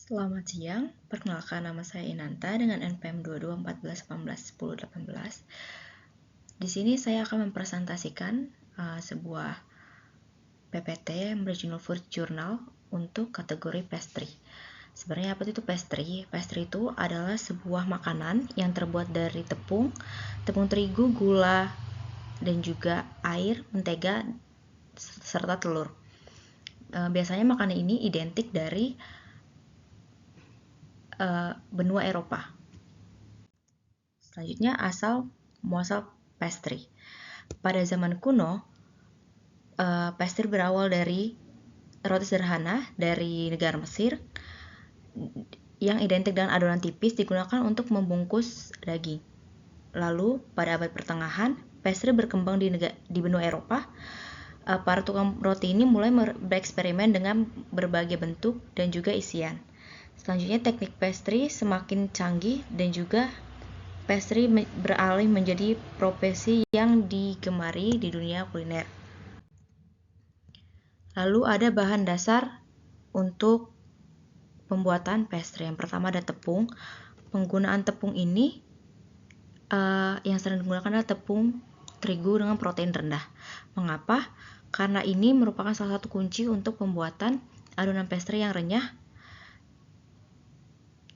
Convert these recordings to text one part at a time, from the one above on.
Selamat siang, perkenalkan nama saya Inanta dengan NPM 2214181018. Di sini saya akan mempresentasikan sebuah PPT Regional Food Journal untuk kategori pastry. Sebenarnya apa itu pastry? Pastry itu adalah sebuah makanan yang terbuat dari tepung terigu, gula, dan juga air, mentega, serta telur. Biasanya makanan ini identik dari benua Eropa. Selanjutnya muasal pastry. Pada zaman kuno, pastry berawal dari roti sederhana dari negara Mesir yang identik dengan adonan tipis digunakan untuk membungkus daging. Lalu, pada abad pertengahan, pastry berkembang di benua Eropa. Para tukang roti ini mulai bereksperimen dengan berbagai bentuk dan juga isian. Selanjutnya, teknik pastry semakin canggih dan juga pastry beralih menjadi profesi yang digemari di dunia kuliner. Lalu ada bahan dasar untuk pembuatan pastry. Yang pertama ada tepung. Penggunaan tepung ini yang sering digunakan adalah tepung terigu dengan protein rendah. Mengapa? Karena ini merupakan salah satu kunci untuk pembuatan adonan pastry yang renyah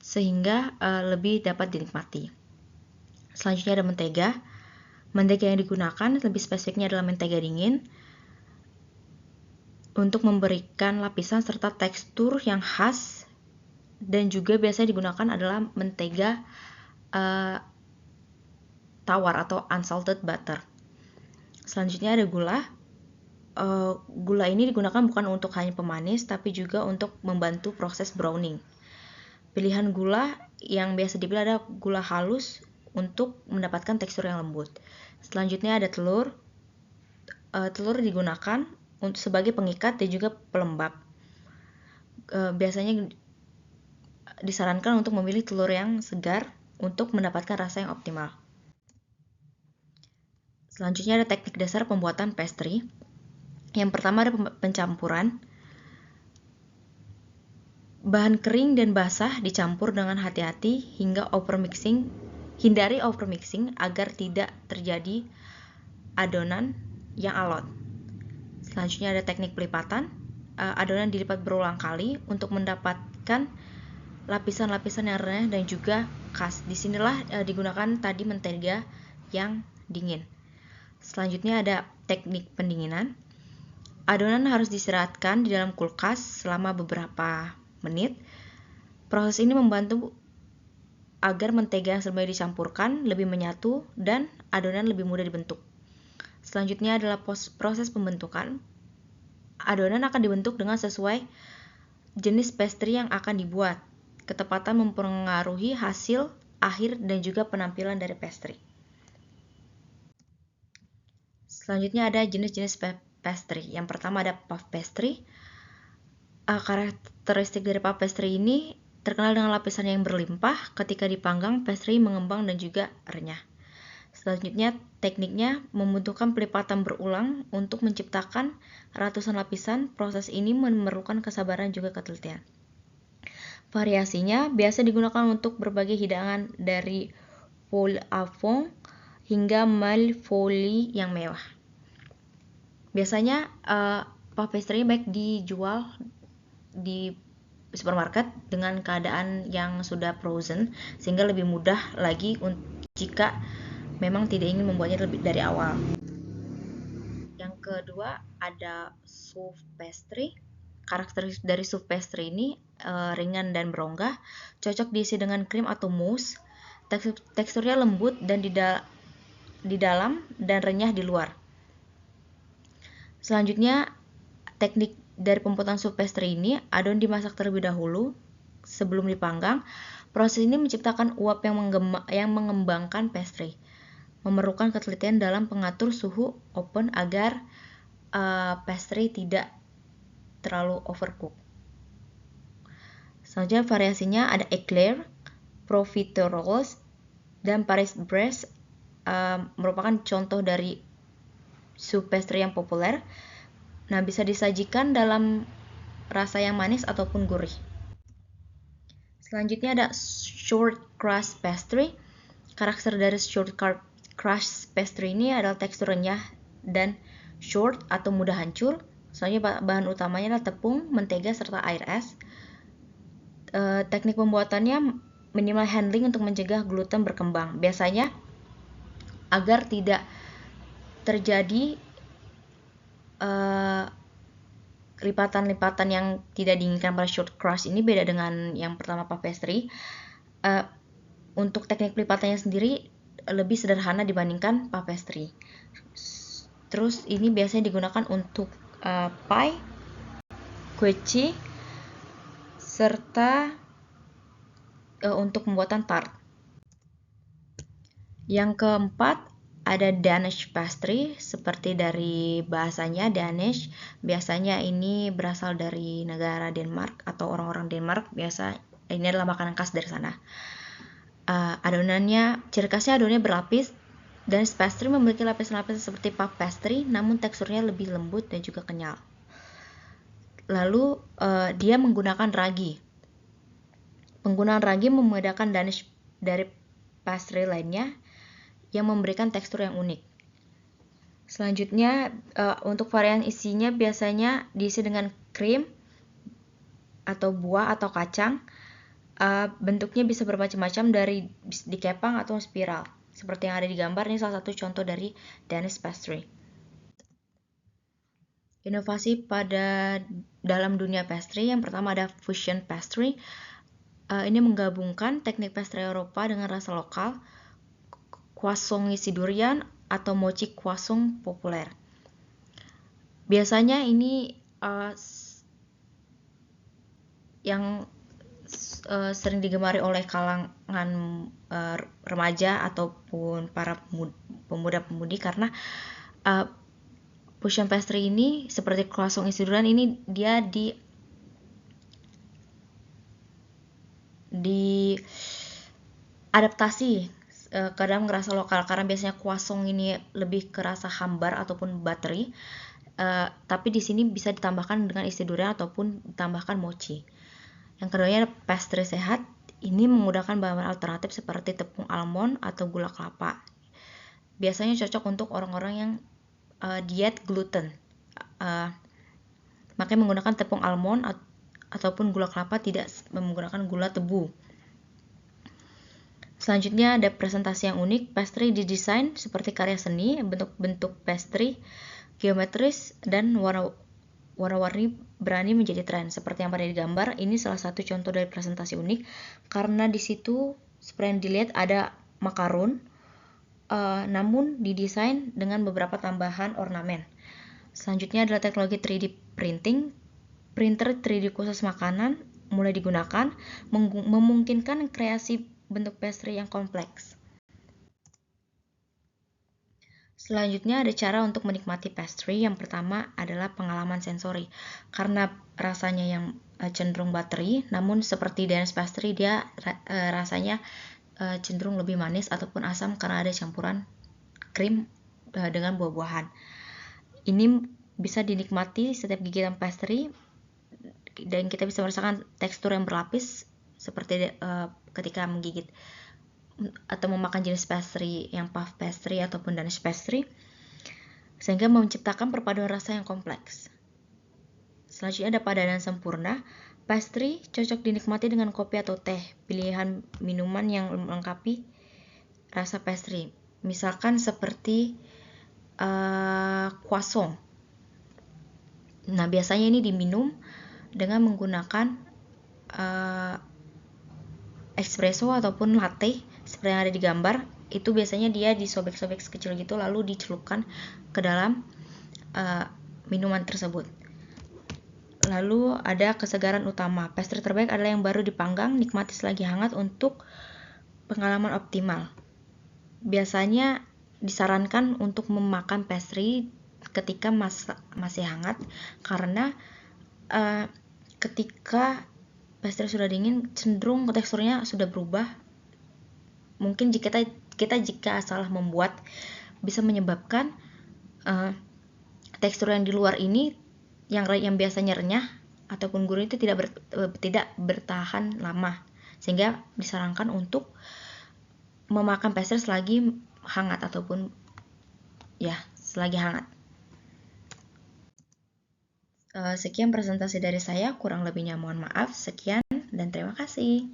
sehingga lebih dapat dinikmati. Selanjutnya ada mentega. Mentega yang digunakan lebih spesifiknya adalah mentega dingin untuk memberikan lapisan serta tekstur yang khas, dan juga biasanya digunakan adalah mentega tawar atau unsalted butter. Selanjutnya ada gula. Gula ini digunakan bukan untuk hanya pemanis, tapi juga untuk membantu proses browning. Pilihan gula yang biasa dipilih adalah gula halus untuk mendapatkan tekstur yang lembut. Selanjutnya ada telur. Telur digunakan sebagai pengikat dan juga pelembab. Biasanya disarankan untuk memilih telur yang segar untuk mendapatkan rasa yang optimal. Selanjutnya ada teknik dasar pembuatan pastry. Yang pertama ada pencampuran. Bahan kering dan basah dicampur dengan hati-hati hindari overmixing agar tidak terjadi adonan yang alot. Selanjutnya ada teknik pelipatan. Adonan dilipat berulang kali untuk mendapatkan lapisan-lapisan yang renyah dan juga khas. Disinilah digunakan tadi mentega yang dingin. Selanjutnya ada teknik pendinginan. Adonan harus diistirahatkan di dalam kulkas selama beberapa menit. Proses ini membantu agar mentega yang sebelumnya dicampurkan lebih menyatu dan adonan lebih mudah dibentuk. Selanjutnya adalah proses pembentukan. Adonan akan dibentuk dengan sesuai jenis pastry yang akan dibuat. Ketepatan mempengaruhi hasil akhir dan juga penampilan dari pastry. Selanjutnya ada jenis-jenis pastry. Yang pertama ada puff pastry. Karakteristik dari puff pastry ini terkenal dengan lapisan yang berlimpah. Ketika dipanggang, pastry mengembang dan juga renyah. Selanjutnya, tekniknya membutuhkan pelipatan berulang untuk menciptakan ratusan lapisan. Proses ini memerlukan kesabaran juga ketelitian. Variasinya biasa digunakan untuk berbagai hidangan dari poule à fond hingga malfolie yang mewah. Biasanya puff pastry baik dijual di supermarket dengan keadaan yang sudah frozen, sehingga lebih mudah lagi jika memang tidak ingin membuatnya lebih dari awal. Yang kedua ada soft pastry. Karakteristik dari soft pastry ini ringan dan berongga, cocok diisi dengan krim atau mousse. Teksturnya lembut dan di dalam dan renyah di luar. Selanjutnya, teknik dari pembuatan soft pastry ini, adonan dimasak terlebih dahulu sebelum dipanggang. Proses ini menciptakan uap yang mengembangkan pastry. Memerlukan ketelitian dalam pengatur suhu oven agar pastry tidak terlalu overcook. Selanjutnya variasinya ada eclair, profiteroles, dan Paris-Brest. Merupakan contoh dari soft pastry yang populer. Nah, bisa disajikan dalam rasa yang manis ataupun gurih. Selanjutnya ada short crust pastry. Karakter dari short crust pastry ini adalah tekstur renyah dan short atau mudah hancur. Soalnya bahan utamanya adalah tepung, mentega, serta air es. Teknik pembuatannya minimal handling untuk mencegah gluten berkembang. Biasanya agar tidak terjadi lipatan-lipatan yang tidak diinginkan pada short crust ini, beda dengan yang pertama puff pastry. Untuk teknik pelipatannya sendiri lebih sederhana dibandingkan puff pastry. Terus ini biasanya digunakan untuk pie, kue cheese, serta untuk pembuatan tart. Yang keempat ada Danish pastry. Seperti dari bahasanya Danish, biasanya ini berasal dari negara Denmark atau orang-orang Denmark. Biasa ini adalah makanan khas dari sana. Adonannya, ciri khasnya adonannya berlapis. Danish pastry memiliki lapisan-lapisan seperti puff pastry, namun teksturnya lebih lembut dan juga kenyal. Lalu dia menggunakan ragi. Penggunaan ragi membedakan Danish dari pastry lainnya yang memberikan tekstur yang unik. Selanjutnya untuk varian isinya biasanya diisi dengan krim atau buah atau kacang. Bentuknya bisa bermacam-macam, dari dikepang atau spiral. Seperti yang ada di gambar, ini salah satu contoh dari Danish pastry. Inovasi pada dalam dunia pastry, yang pertama ada fusion pastry. Ini menggabungkan teknik pastry Eropa dengan rasa lokal. Croissant isi durian atau mochi croissant populer. Biasanya ini yang sering digemari oleh kalangan remaja ataupun para pemuda-pemudi, karena fusion pastry ini seperti croissant isi durian ini dia adaptasi ke dalam rasa lokal, karena biasanya croissant ini lebih ke rasa hambar ataupun buttery, tapi di sini bisa ditambahkan dengan isi durian ataupun ditambahkan mochi. Yang keduanya pastry sehat. Ini menggunakan bahan alternatif seperti tepung almond atau gula kelapa. Biasanya cocok untuk orang-orang yang diet gluten. Makanya menggunakan tepung almond ataupun gula kelapa, tidak menggunakan gula tebu. Selanjutnya ada presentasi yang unik. Pastry didesain seperti karya seni, bentuk-bentuk pastry geometris dan warna-warni berani menjadi tren. Seperti yang pada di gambar, ini salah satu contoh dari presentasi unik, karena di situ seperti yang dilihat ada macaron, namun didesain dengan beberapa tambahan ornamen. Selanjutnya adalah teknologi 3D printing. Printer 3D khusus makanan mulai digunakan, memungkinkan kreasi bentuk pastry yang kompleks. Selanjutnya ada cara untuk menikmati pastry. Yang pertama adalah pengalaman sensori. Karena rasanya yang cenderung buttery, namun seperti Danish pastry dia rasanya cenderung lebih manis ataupun asam karena ada campuran krim dengan buah-buahan. Ini bisa dinikmati setiap gigitan pastry dan kita bisa merasakan tekstur yang berlapis seperti ketika menggigit atau memakan jenis pastry yang puff pastry ataupun Danish pastry, sehingga menciptakan perpaduan rasa yang kompleks. Selanjutnya ada padanan sempurna. Pastry cocok dinikmati dengan kopi atau teh, pilihan minuman yang melengkapi rasa pastry. Misalkan seperti croissant. Nah, biasanya ini diminum dengan menggunakan espresso ataupun latte seperti yang ada di gambar. Itu biasanya dia disobek-sobek sekecil gitu, lalu dicelupkan ke dalam minuman tersebut. Lalu ada kesegaran utama. Pastry terbaik adalah yang baru dipanggang, nikmati selagi hangat untuk pengalaman optimal. Biasanya disarankan untuk memakan pastry ketika masih hangat, karena ketika pastry sudah dingin cenderung teksturnya sudah berubah. Mungkin jika kita salah membuat bisa menyebabkan tekstur yang di luar ini yang biasanya renyah ataupun gurih itu tidak bertahan lama. sehingga disarankan untuk memakan pastry selagi hangat ataupun selagi hangat. Sekian presentasi dari saya, kurang lebihnya mohon maaf. Sekian dan terima kasih.